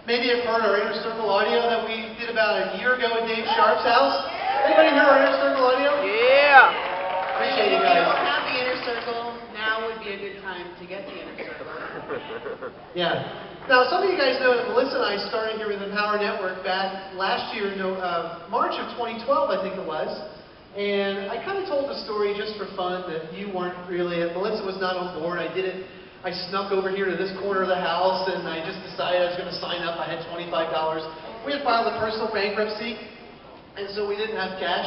maybe have heard our Inner Circle audio that we did about a year ago at Dave Sharp's house. Anybody hear our Inner Circle audio? Yeah. Appreciate you If you guys. don't have the Inner Circle, now would be a good time to get the Inner Circle. Yeah. Now, some of you guys know that Melissa and I started here with Empower Network back last year, March of 2012, I think it was. And I kind of told the story just for fun that you weren't really, Melissa was not on board. I did it. I snuck over here to this corner of the house and I just decided I was going to sign up. I had $25. We had filed a personal bankruptcy, and so we didn't have cash.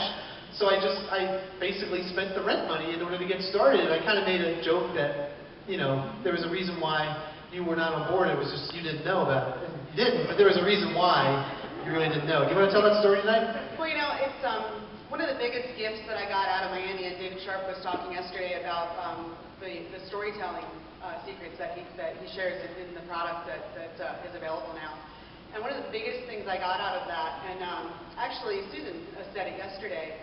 So I basically spent the rent money in order to get started. I kind of made a joke that, you know, there was a reason why you were not on board. It was just you didn't know about it. You didn't, but there was a reason why you really didn't know. Do you want to tell that story tonight? Well, you know, it's one of the biggest gifts that I got out of Miami, and David Sharp was talking yesterday about the storytelling secrets that he shares in the product that is available now. And one of the biggest things I got out of that, and actually Susan said it yesterday,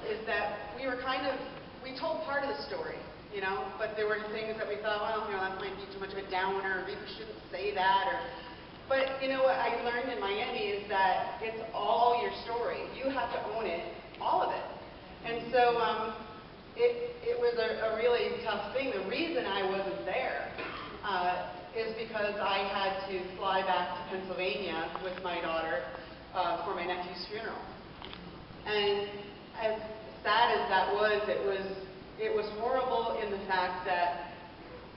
is that we told part of the story, you know, but there were things that we thought, well, you know, that might be too much of a downer, or maybe we shouldn't say that, but you know what I learned in Miami is that it's all your story. You have to own it, all of it. And so it was a really tough thing. The reason I wasn't there is because I had to fly back to Pennsylvania with my daughter for my nephew's funeral. And as sad as that was, it was horrible in the fact that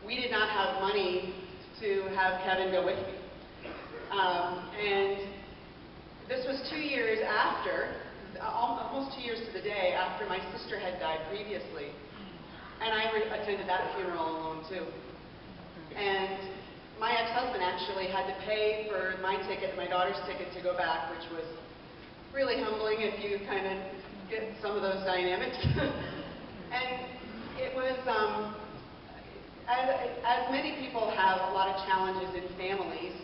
we did not have money to have Kevin go with me. And this was 2 years after, almost 2 years to the day after my sister had died previously. And I attended that funeral alone too. And my ex-husband actually had to pay for my ticket, my daughter's ticket to go back, which was really humbling if you kind of get some of those dynamics. And it was, as many people have a lot of challenges in families,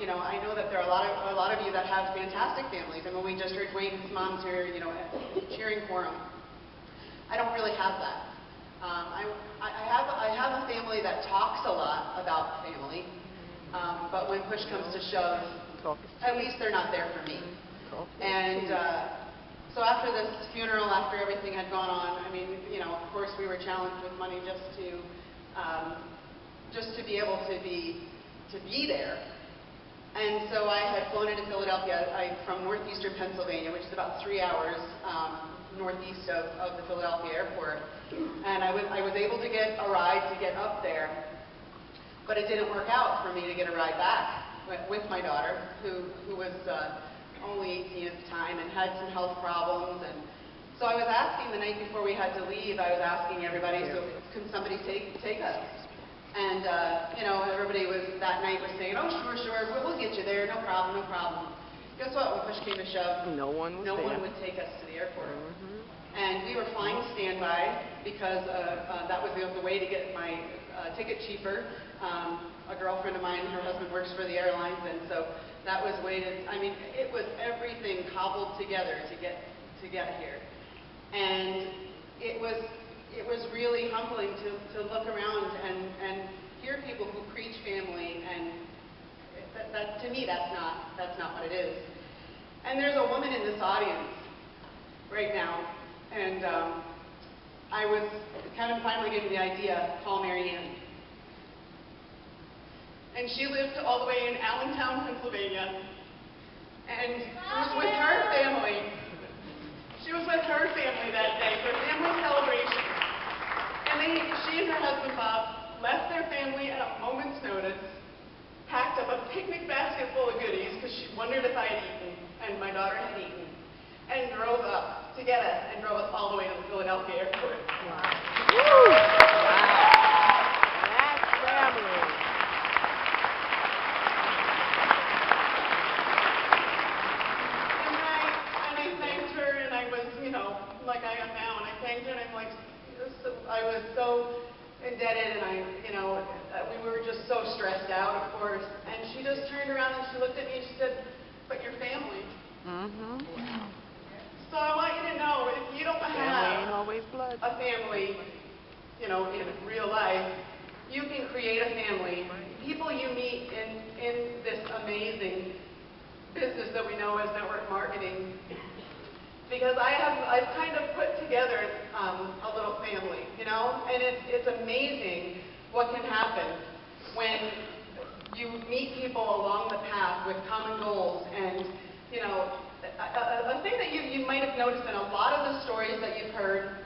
you know, I know that there are a lot of you that have fantastic families, and when we just heard Dwayne's moms here, you know, cheering for him. I don't really have that. I have a family that talks a lot about family, but when push comes to shove, at least they're not there for me. And so after this funeral, after everything had gone on, I mean, you know, of course we were challenged with money just to be able to be there. And so I had flown into Philadelphia from northeastern Pennsylvania, which is about 3 hours northeast of the Philadelphia airport. And I was able to get a ride to get up there, but it didn't work out for me to get a ride back with my daughter, who was only 18 at the time and had some health problems. And so I was asking the night before we had to leave, I was asking everybody, so can somebody take us? And, you know, everybody that night was saying, oh, sure, we'll get you there, no problem. Guess what? When push came to shove, no one would take us to the airport. And we were flying standby because that was the way to get my ticket cheaper. A girlfriend of mine, her husband works for the airlines, and so that was weighted. I mean, it was everything cobbled together to get here. And it was really humbling to look around and hear people who preach family, and that to me that's not what it is. And there's a woman in this audience right now, and I was kind of finally getting the idea, call Mary Ann. And she lived all the way in Allentown, Pennsylvania, and was with her family. She was with her family that day for family celebration. And she and her husband Bob left their family at a moment's notice, packed up a picnic basket full of goodies because she wondered if I had eaten, and my daughter had eaten, and drove up to get us and drove us all the way to the Philadelphia airport. Wow. Woo! Wow. That's family. And I thanked her, and I was, you know, like I am now, and I thanked her, and I'm like, I was so indebted, and we were just so stressed out, of course. And she just turned around and she looked at me and she said, "But your family." Mm-hmm. So I want you to know, if you don't have a family, you know, in real life, you can create a family. People you meet in this amazing business that we know as network marketing, because I've kind of put together a little family, you know, and it's amazing what can happen when you meet people along the path with common goals. And you know, a thing that you might have noticed in a lot of the stories that you've heard.